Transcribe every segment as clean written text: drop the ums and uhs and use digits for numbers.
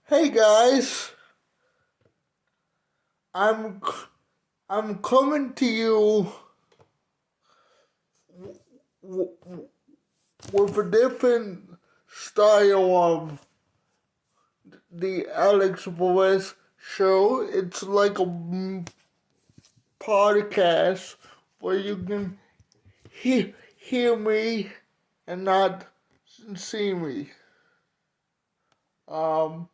Hey guys, I'm I'm coming to you with a different style of the Alex Boys show. It's like a podcast where you can hear me and not see me. Um,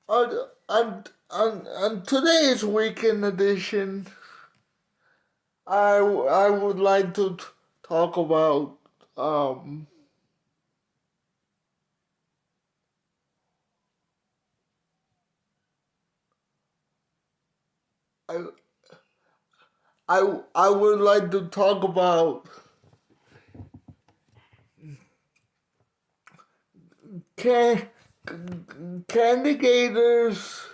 on today's weekend edition, I would like to talk about um I I would like to talk about can candy gators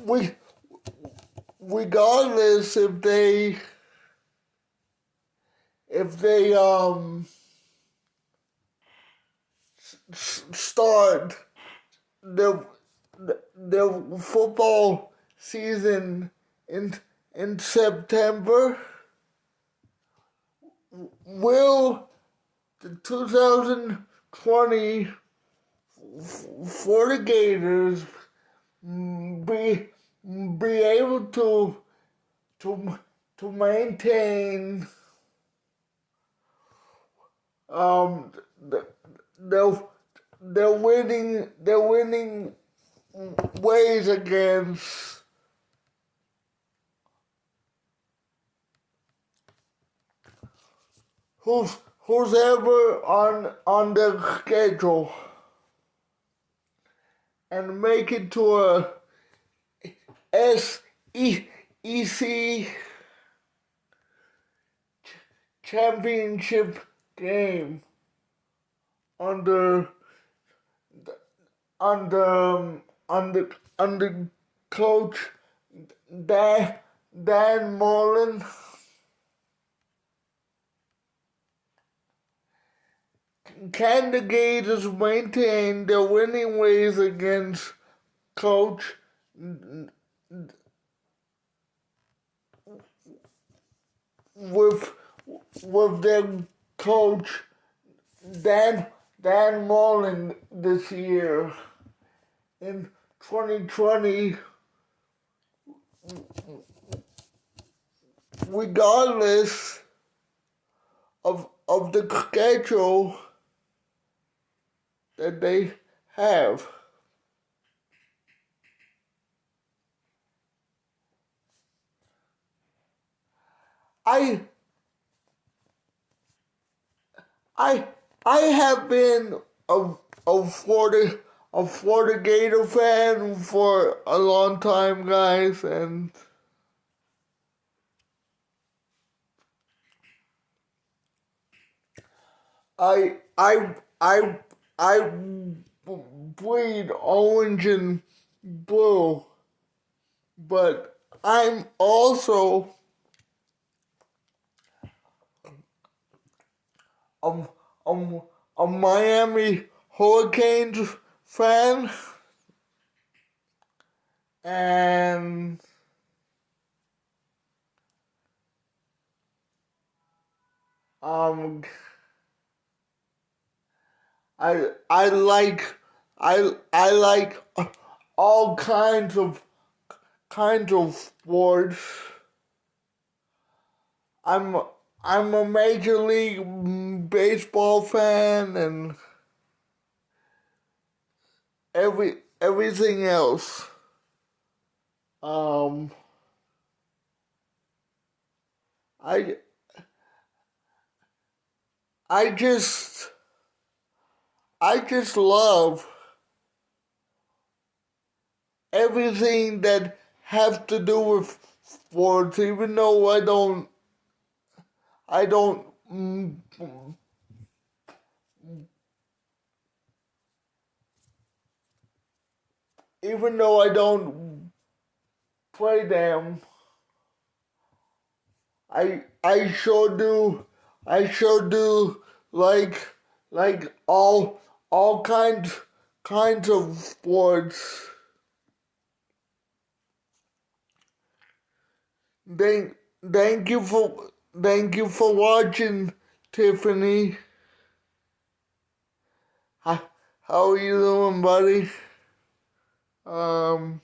we regardless if they start the the football season in in September. Will the 2020 Florida Gators be able to to maintain um the the their winning ways against who's ever on the schedule and make it to a SEC championship game under under coach Dan Dan Mullen. Can the Gators maintain their winning ways against coach with their coach Dan Mullen this year in 2020, regardless of the schedule that they have? I I I have been a Florida Gator fan for a long time, guys, and I I I I bleed orange and blue, but I'm also a, a, a Miami Hurricanes fan, and um I like I like all kinds of sports. I'm I'm a major league baseball fan and everything else. Um, I I just I just love everything that have to do with sports, even though I don't even though I don't play them. I sure do like all kinds of sports. Thank thank you for watching, Tiffany. How are you doing, buddy? Um,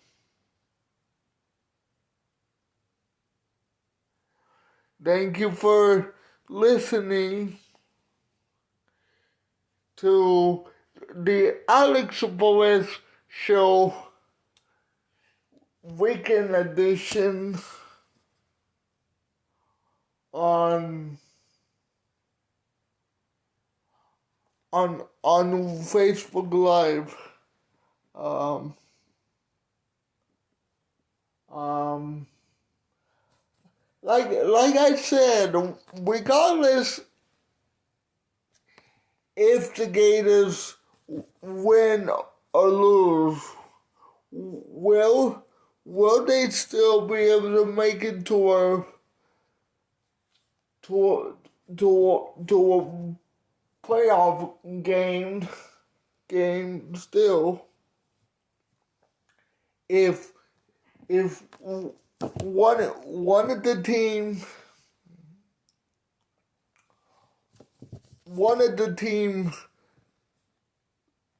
Thank you for listening to the Alex Boris Show weekend edition on Facebook Live. Um, um, like I said, regardless if the Gators win or lose, will they still be able to make it to a playoff game still if one of the teams one of the teams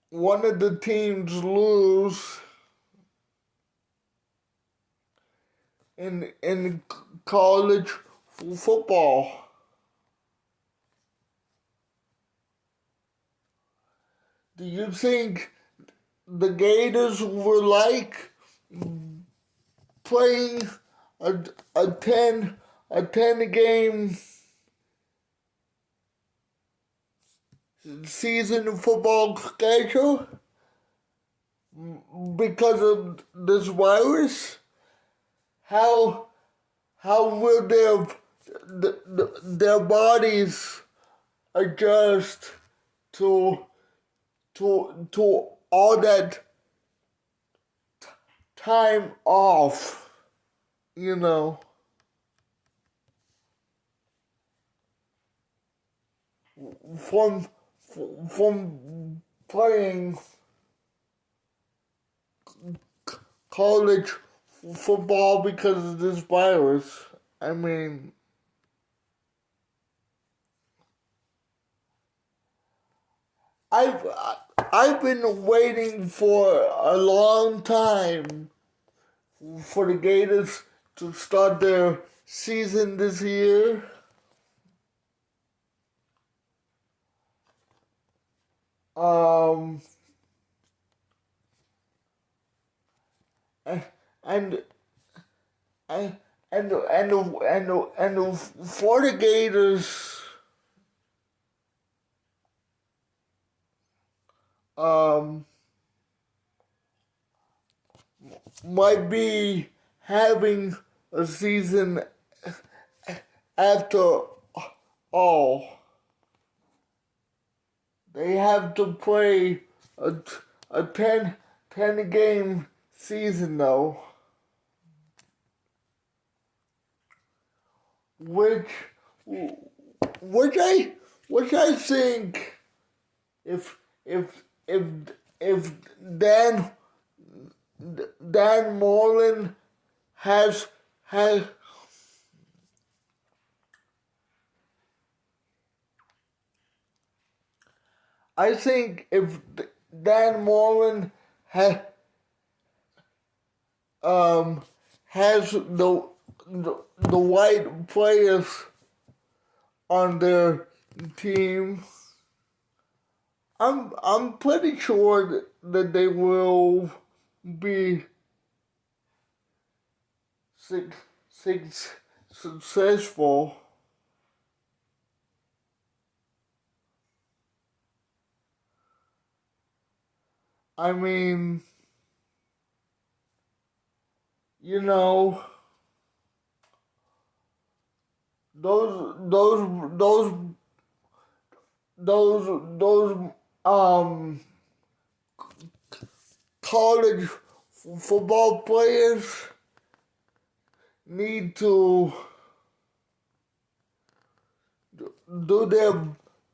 one of the teams lose in college football. Do you think the Gators were like playing a a 10 game season football schedule because of this virus? How will their bodies adjust to all that time off, you know, from playing college football because of this virus? I mean, I've been waiting for a long time for the Gators to start their season this year. Um, and and the Florida Gators um might be having a season after all. They have to play a 10 game season though, which which I think if if if Dan Mullen has I think if Dan Mullen has the white players on their team, I'm pretty sure that they will be successful. I mean, you know, those those college football players need to do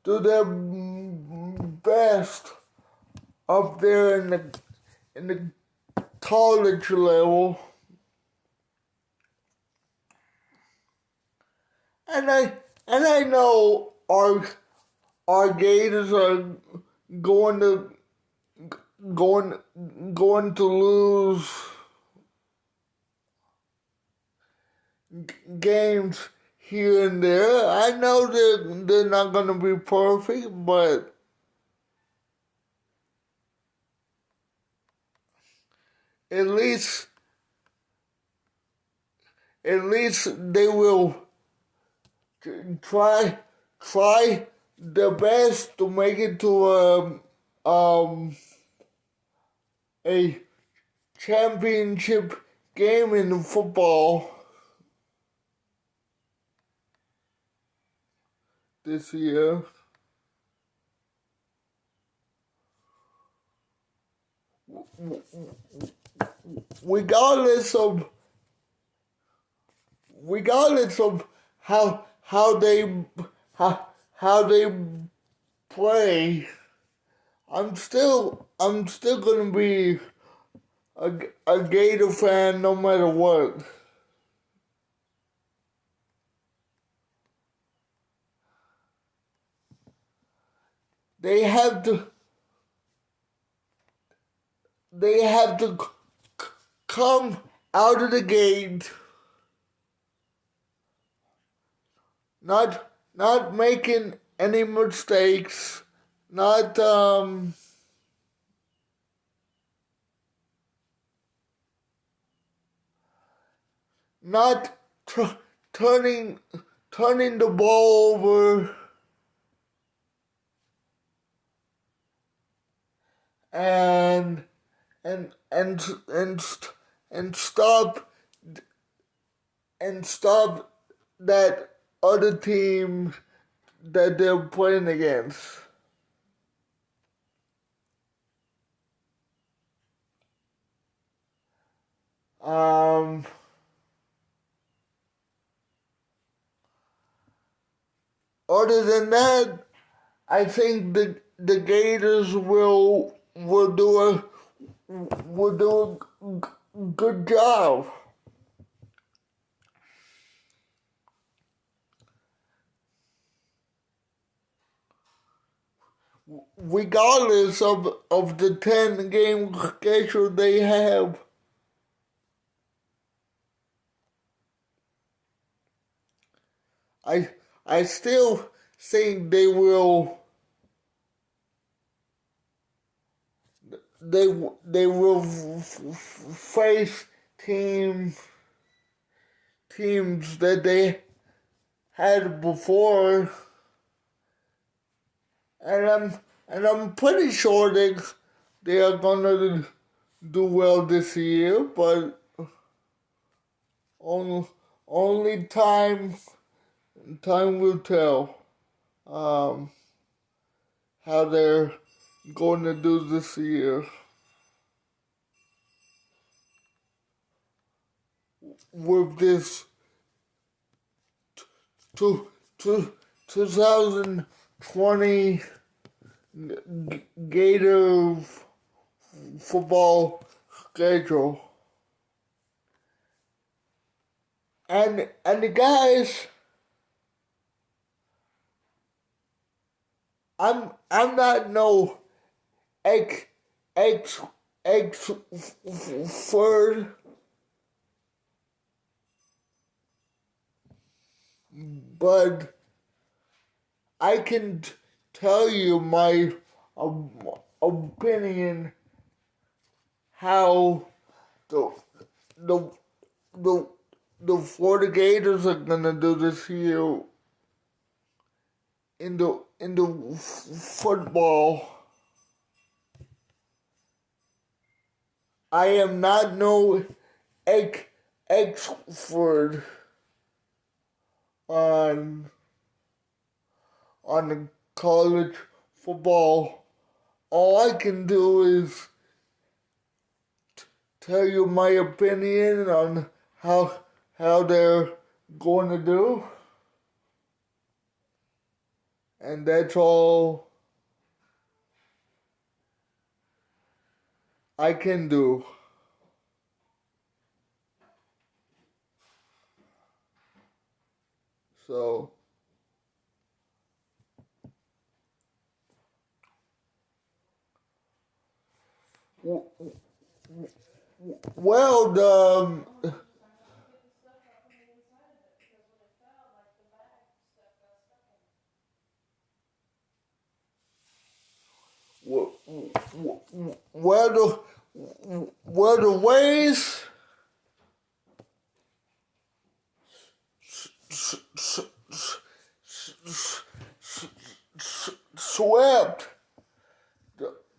do their best up there in the college level. And I know our Gators are going to going to lose games here and there. I know they're not going to be perfect, but at least they will try their best to make it to a championship game in football this year. Regardless of how they play, I'm still gonna be a Gator fan no matter what. They have to come out of the gate not making any mistakes, not turning the ball over and stop that other team that they're playing against. Other than that, I think the Gators will do a good job. Regardless of the 10-game schedule they have. I still think they will face teams that they had before, and I'm pretty sure they are gonna do well this year, but only time will tell how they're going to do this year. With this 2020 Gator football schedule. And the guys, I'm not no expert, but I can tell you my opinion how the Florida Gators are gonna do this year in the football. I am not no expert on the college football. All I can do is tell you my opinion on how they're going to do, and that's all I can do. So, well, where the waves swept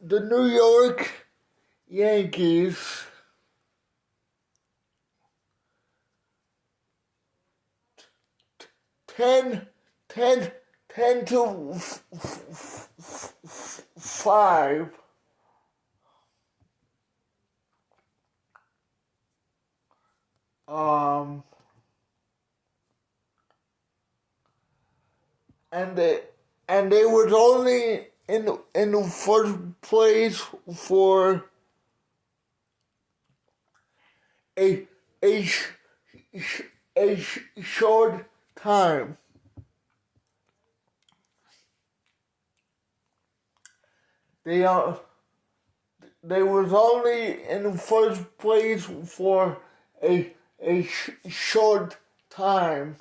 the New York Yankees 10, 10, 10 to 5. Um, and they was only in the first place for a a short time. They they was only in the first place for a short time.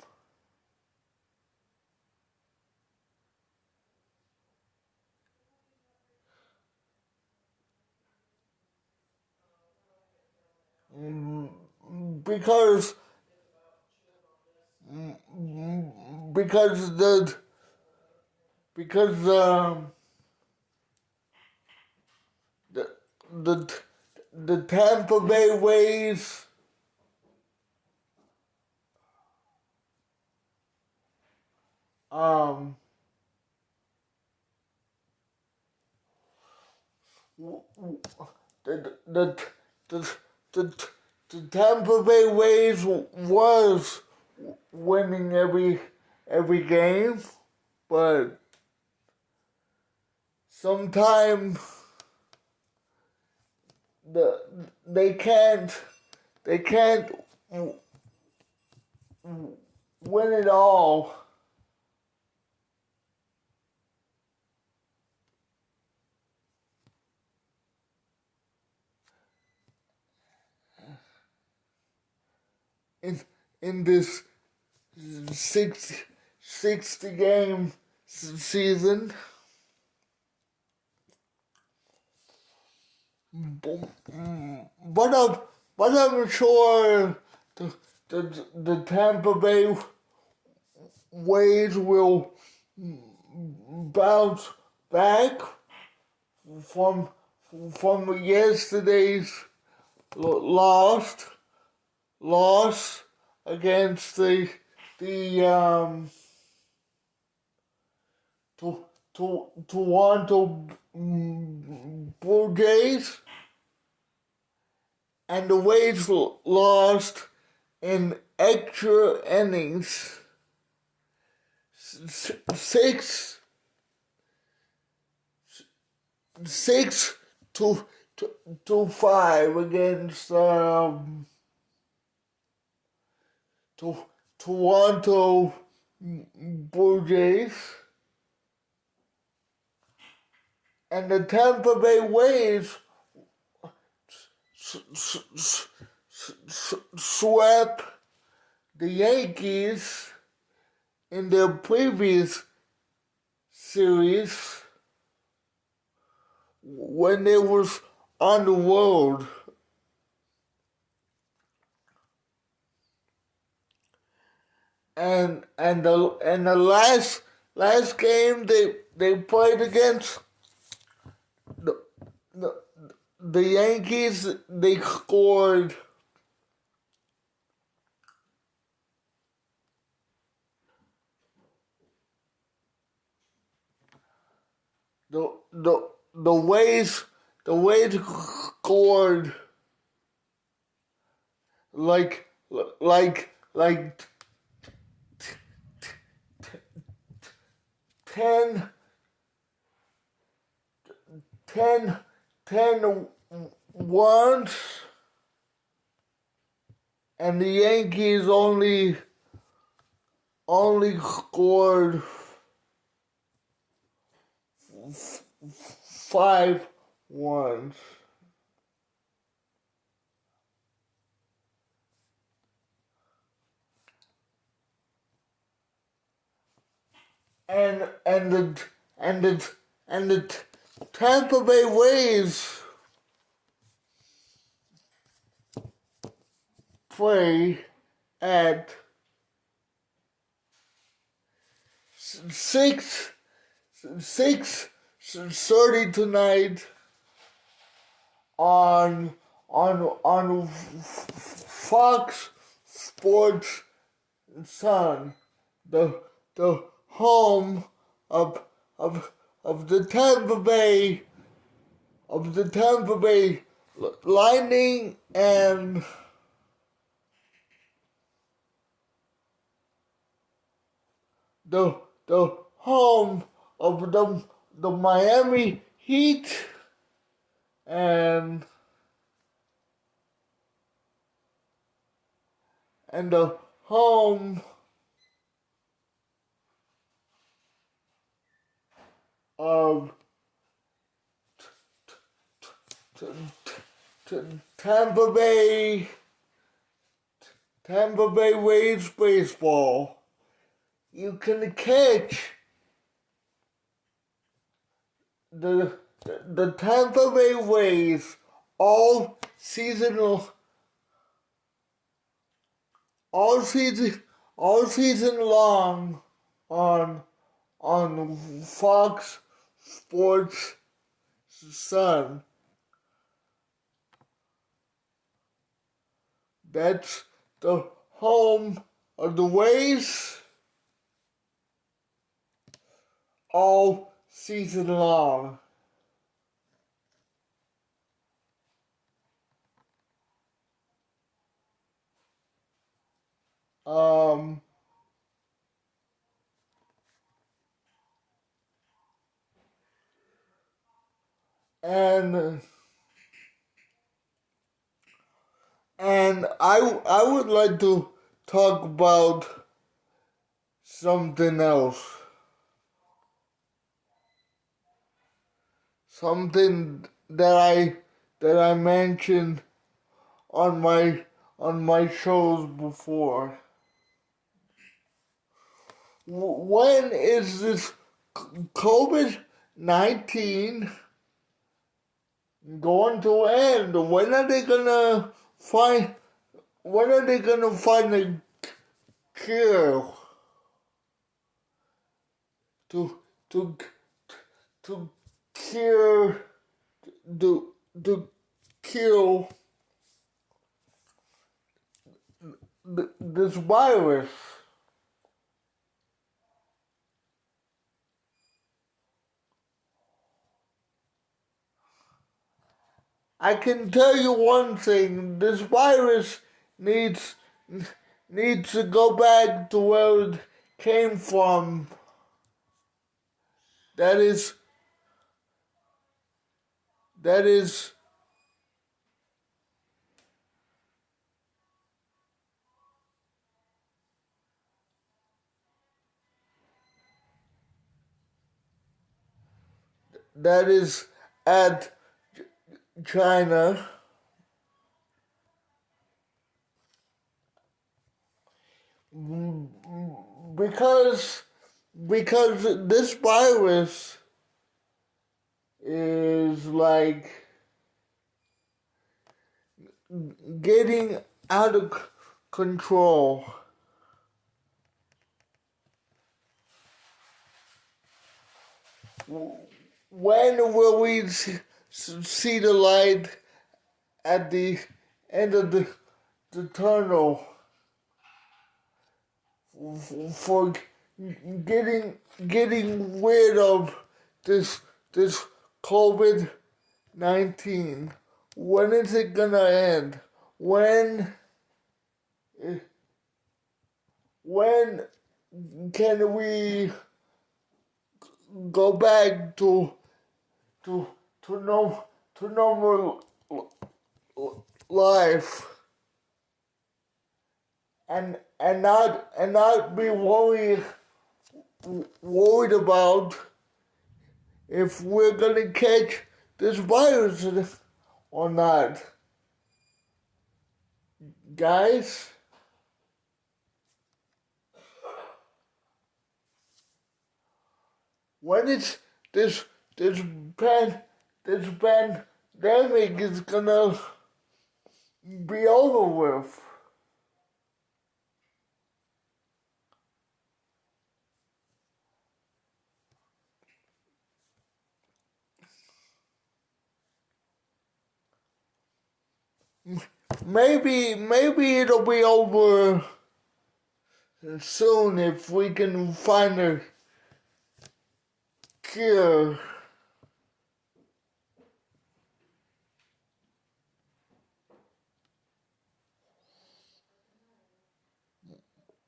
Mm, because because because the the the Tampa Bay Rays um the the the, the, the Tampa Bay Rays was winning every game, but sometimes the they can't win it all. in in this 60 game season. But I'm sure the Tampa Bay Rays will bounce back from yesterday's loss against the Toronto Blue Jays, and the Rays lost in extra innings, six to 5 against Toronto Blue Jays. And the Tampa Bay Rays swept the Yankees in their previous series when they was on the road. And the last game they played against the the Yankees, they scored the Rays scored like like 10, 10, 10 once, and the Yankees only scored 5 once. And the Tampa Bay Rays play at 6:30 tonight on Fox Sports Sun, the home of the Tampa Bay Lightning and the home of the Miami Heat and the home of Tampa Bay Rays baseball. You can catch the Tampa Bay Rays all season long on Fox Sports Sun. That's the home of the Rays all season long. And I would like to talk about something else. Something that I mentioned on my shows before. When is this COVID-19 going to end? When are they gonna find a cure to cure to kill this virus? I can tell you one thing: this virus needs to go back to where it came from. That is at China, because this virus is like getting out of control. When will we see the light at the end of the tunnel for getting rid of this COVID-19? When is it gonna end? When can we go back to to no to normal life and not be worried about if we're gonna catch this virus or not. Guys, when it's this pan this pandemic is gonna be over with. Maybe it'll be over soon if we can find a cure.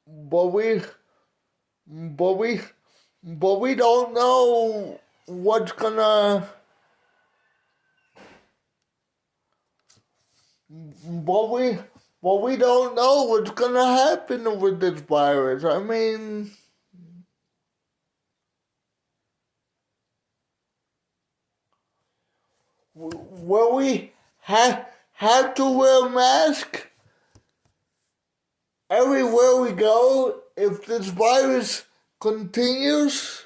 But we but we but we don't know what's gonna but we but we don't know what's gonna happen with this virus. I mean, will we have to wear a mask everywhere we go if this virus continues?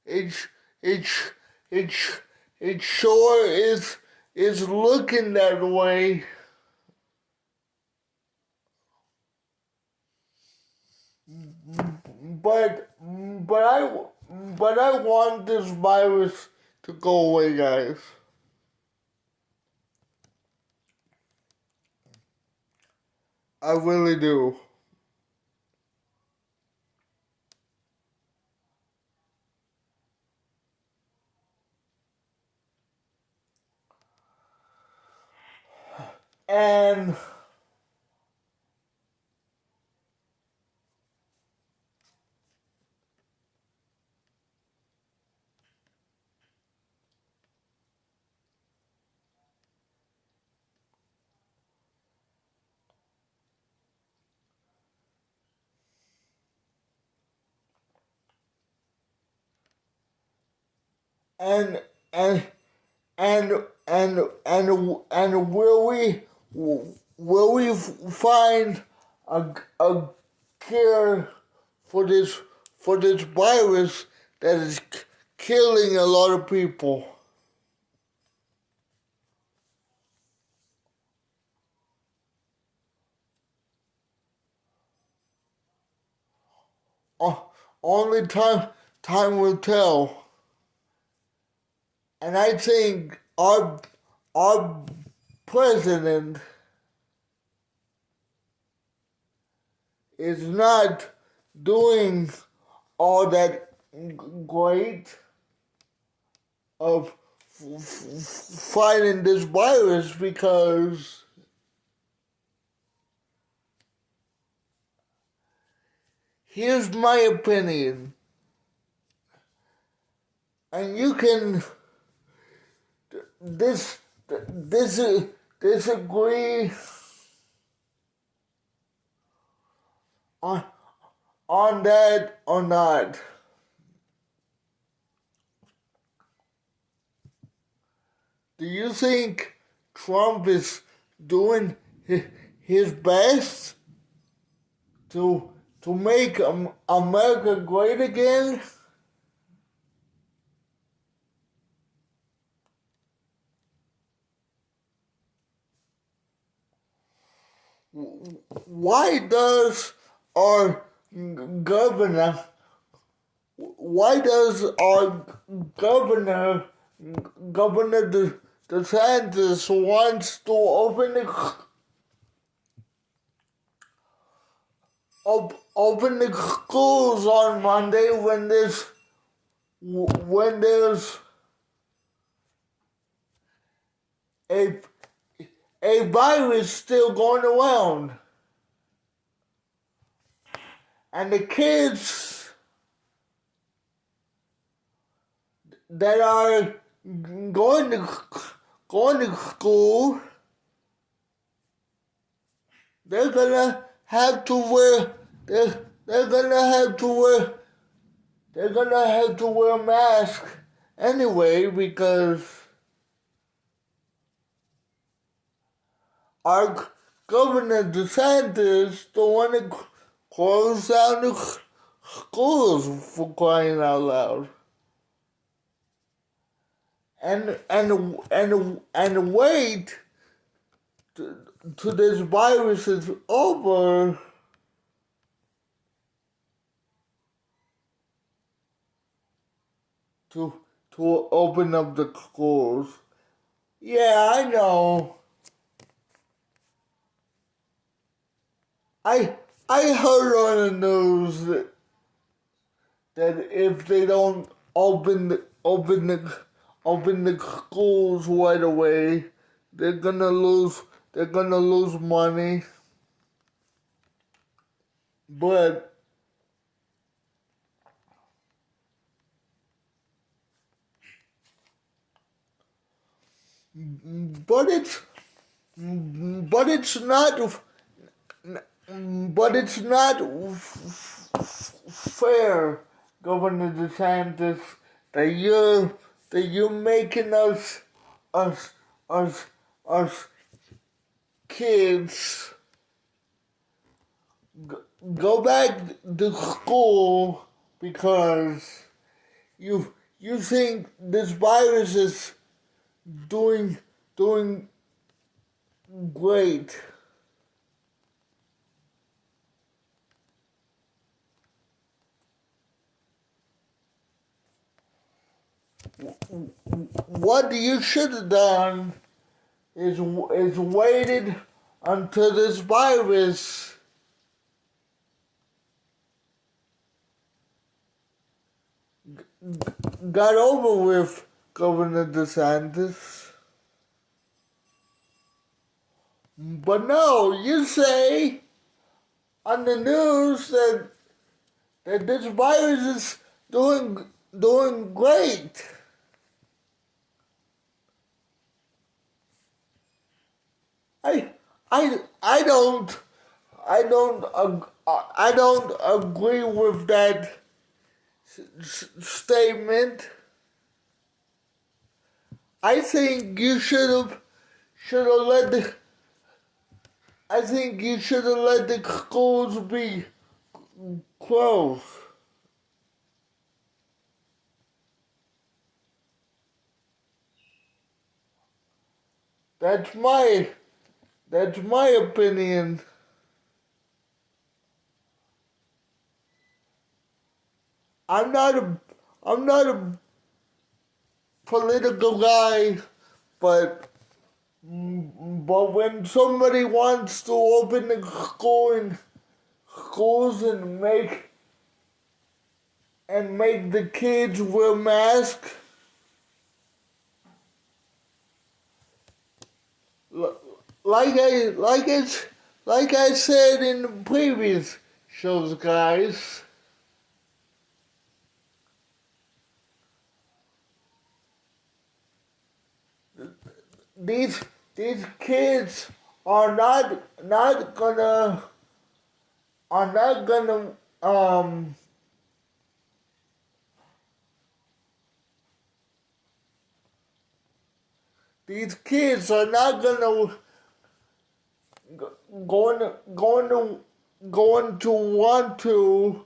It's it's it's it sure is looking that way. But but I but I want this virus to go away, guys. I really do. And and and and and will we find a cure for this virus that is killing a lot of people? Only time will tell. And I think our president is not doing all that great of fighting this virus, because here's my opinion, and you can this disagree on that or not. Do you think Trump is doing his best to make America great again? Why does our governor why does our governor DeSantis wants to open the schools on Monday when there's a virus still going around? and the kids that are going to school, they're gonna have to wear they're gonna have to wear a mask anyway, because our Governor DeSantis don't want to close down the schools, for crying out loud. And wait till this virus is over to open up the schools. Yeah, I know. I heard on the news that if they don't open the schools right away, they're gonna lose money. But it's not fair, Governor DeSantis, that you're making us kids go back to school because you think this virus is doing great. What you should have done is waited until this virus got over with, Governor DeSantis. But no, you say on the news that this virus is doing great. I don't agree with that statement. I think you should have let the schools be closed. That's my opinion. I'm not a political guy, but when somebody wants to open the schools and make the kids wear masks, like I said in the previous shows, guys. These kids are not gonna these kids are not gonna going to want to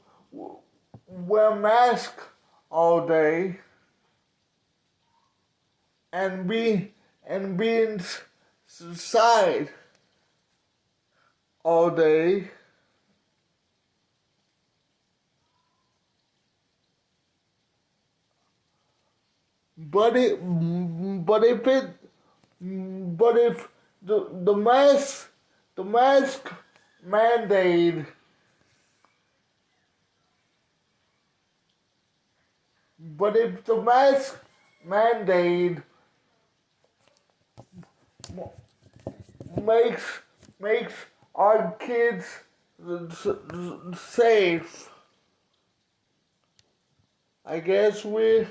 wear masks all day and be inside all day. But if the mask mandate makes our kids safe. I guess we're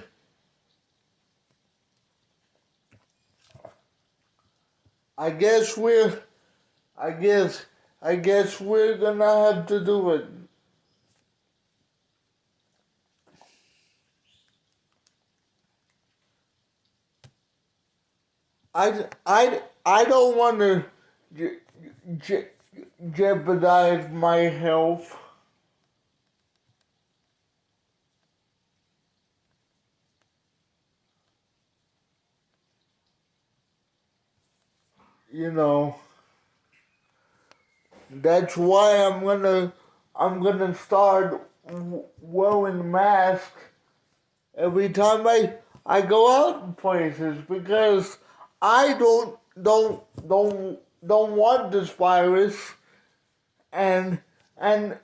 I guess we're I guess I guess we're gonna have to do it. I don't want to jeopardize my health. You know, that's why I'm gonna start wearing a mask every time I go out in places, because I don't want this virus, and neither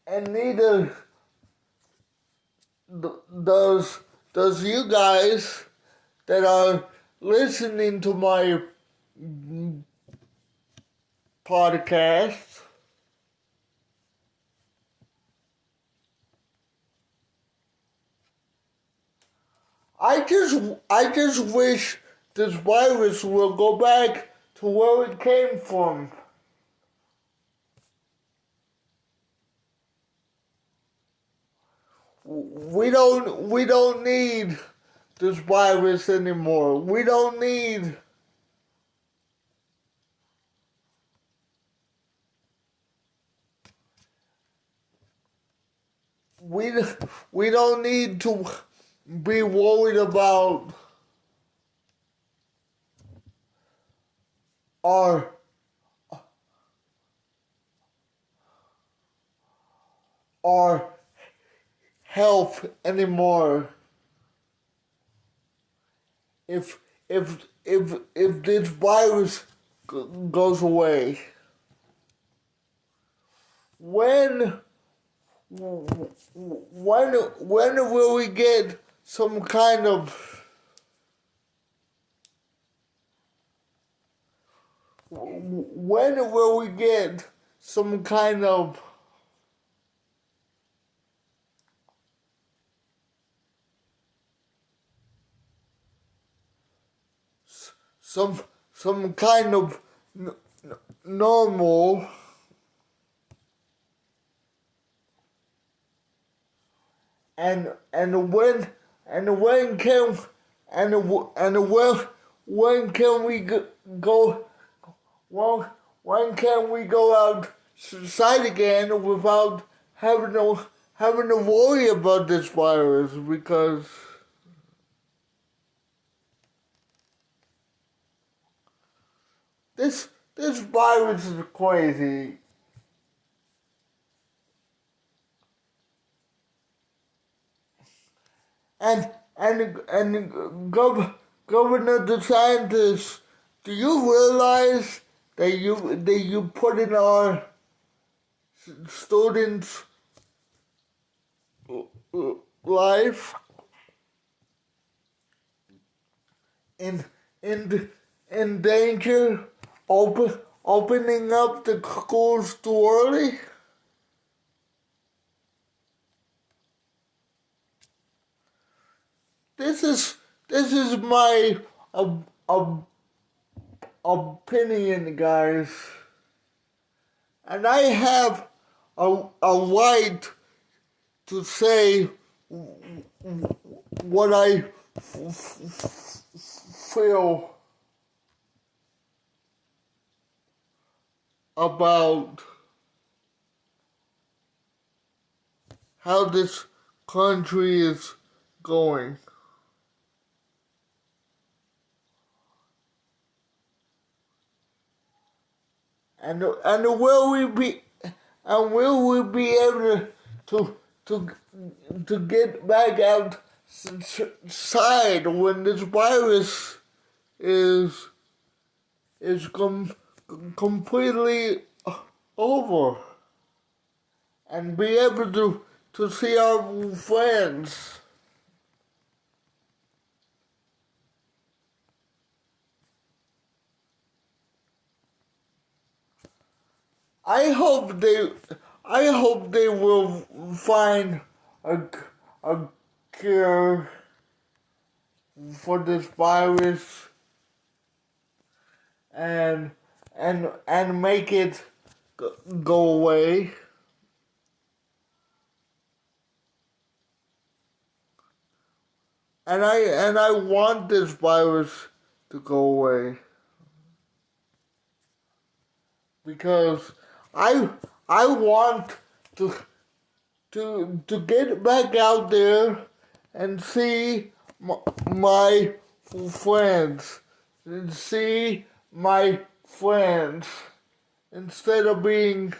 and neither does you guys that are listening to my podcast. I just wish this virus will go back to where it came from. We don't need this virus anymore. We don't need we we don't need to be worried about our our health anymore. If this virus goes away, when when will we get some kind of when will we get some kind of some some kind of normal, and when can when can we go well when can we go outside again without having to worry about this virus, because this virus is crazy. And Governor DeSantis, do you realize that you put in our students' life in in in danger, opening up the schools too early? This is my opinion, guys, and I have a right to say what I feel about how this country is going. Will we be able to to get back outside when this virus is completely over, and be able to see our friends? I hope they will find a, a cure for this virus and make it go away. And I want this virus to go away because I want to get back out there and see my friends and see my friends instead of being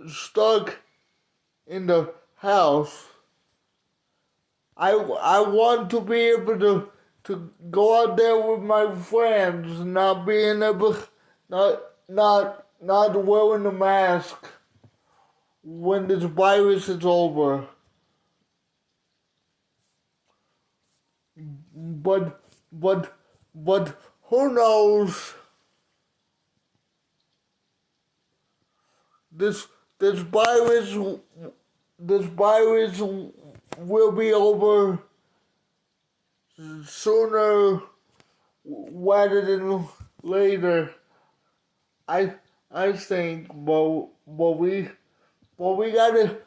stuck in the house. I want to be able to go out there with my friends, not being able, not wearing a mask when this virus is over. But who knows? This virus will be over sooner rather than later. I think, but we gotta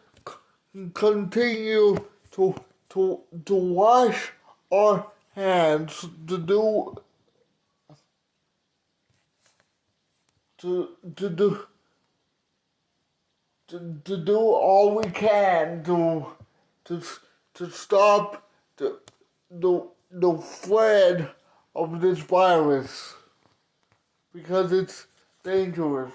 continue to wash our hands, to do all we can to stop the spread of this virus because it's dangerous.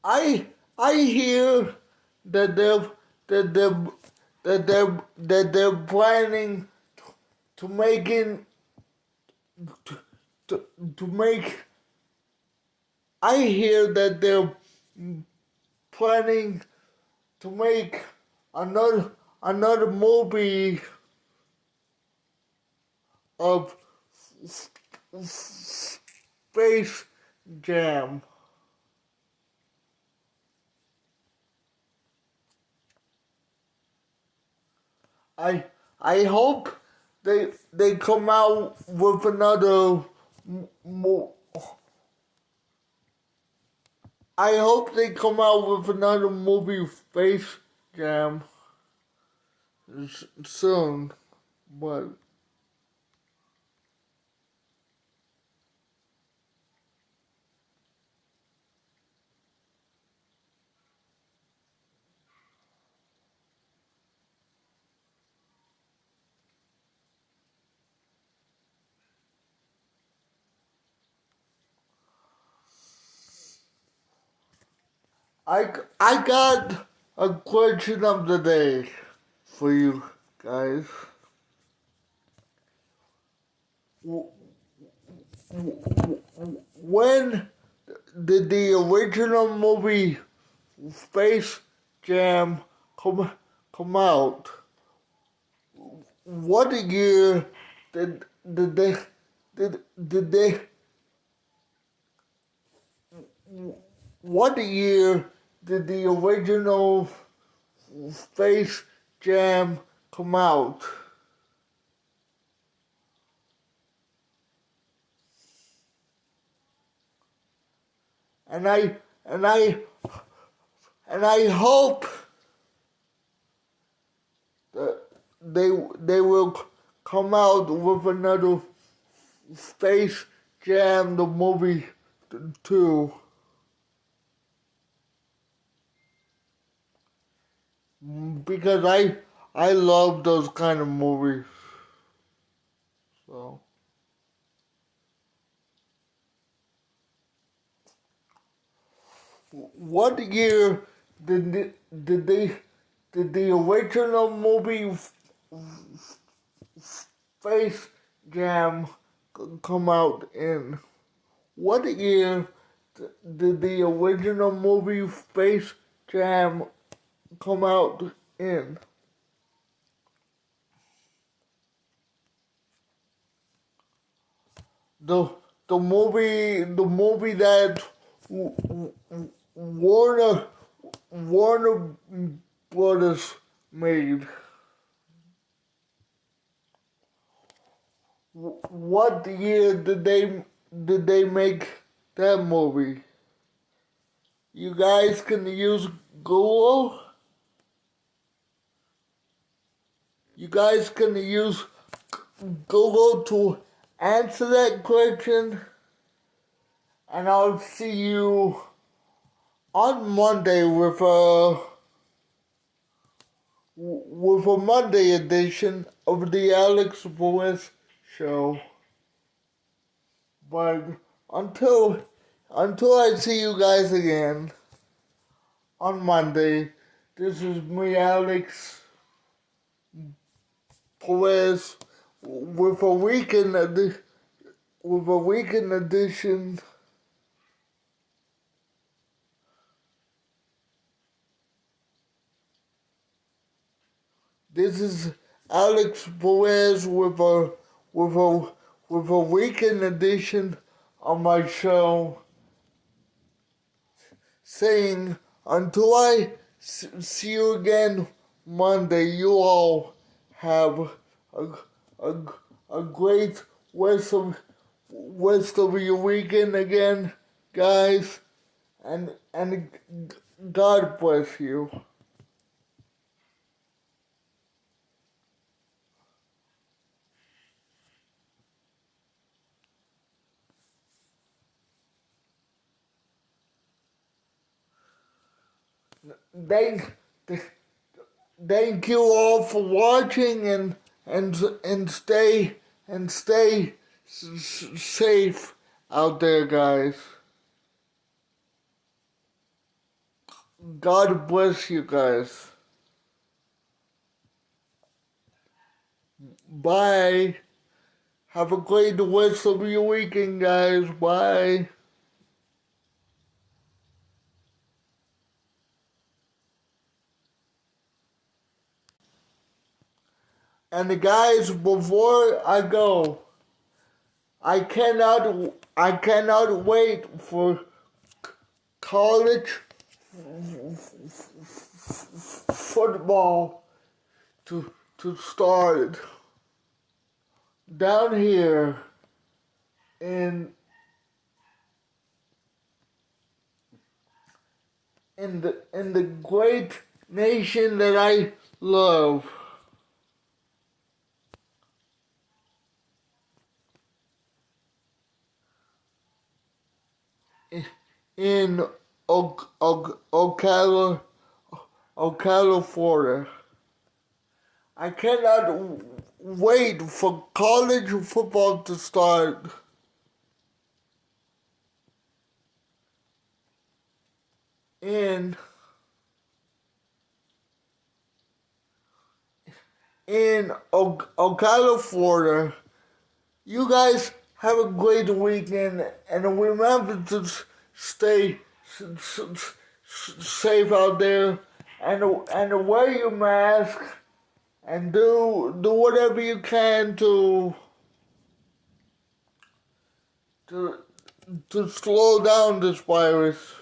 I hear that they're planning to making to make. I hear that they're planning to make another movie of Space Jam. I hope they come out with another I hope they come out with another movie, Space Jam, soon. But I got a question of the day for you guys. When did the original movie Space Jam come out? What year did they what year did the original Space Jam come out? And I hope that they will come out with another Space Jam the movie too. Because I love those kind of movies. So what year did the original movie Space Jam come out in? What year did the original movie Space Jam come out in? The movie that Warner Warner Brothers made. What year did they make that movie? You guys can use Google. You guys can use Google to answer that question, and I'll see you on Monday with a Monday edition of the Alex Boris Show. But until I see you guys again on Monday, this is me, Alex Boris, with a weekend edition. This is Alex Boris with a weekend edition of my show, saying until I see you again Monday, you all have a great rest of your weekend again, guys, and God bless you. Thank you all for watching, and stay safe out there, guys. God bless you guys. Bye. Have a great rest of your weekend, guys. Bye. And the guys, before I go, I cannot wait for college football to start down here in the great nation that I love. In Ocala, Florida. I cannot wait for college football to start. In Ocala, Florida. You guys have a great weekend, and remember to stay safe out there, and wear your mask, and do whatever you can to slow down this virus.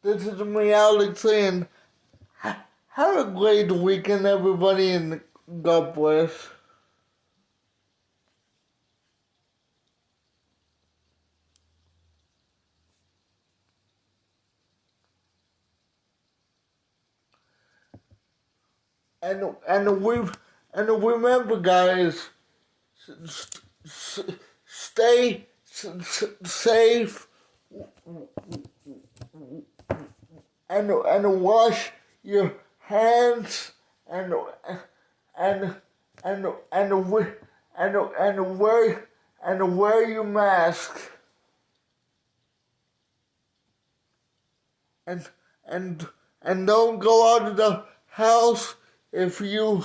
This is me, Alex, saying, have a great weekend, everybody, and God bless. And remember, guys, stay safe, and wash your hands, and wear your mask, and don't go out of the house if you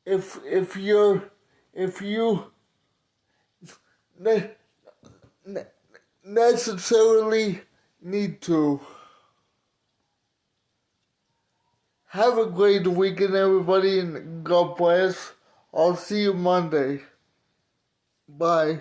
if you're if you ne- ne- necessarily need to. Have a great weekend, everybody, and God bless. I'll see you Monday. Bye.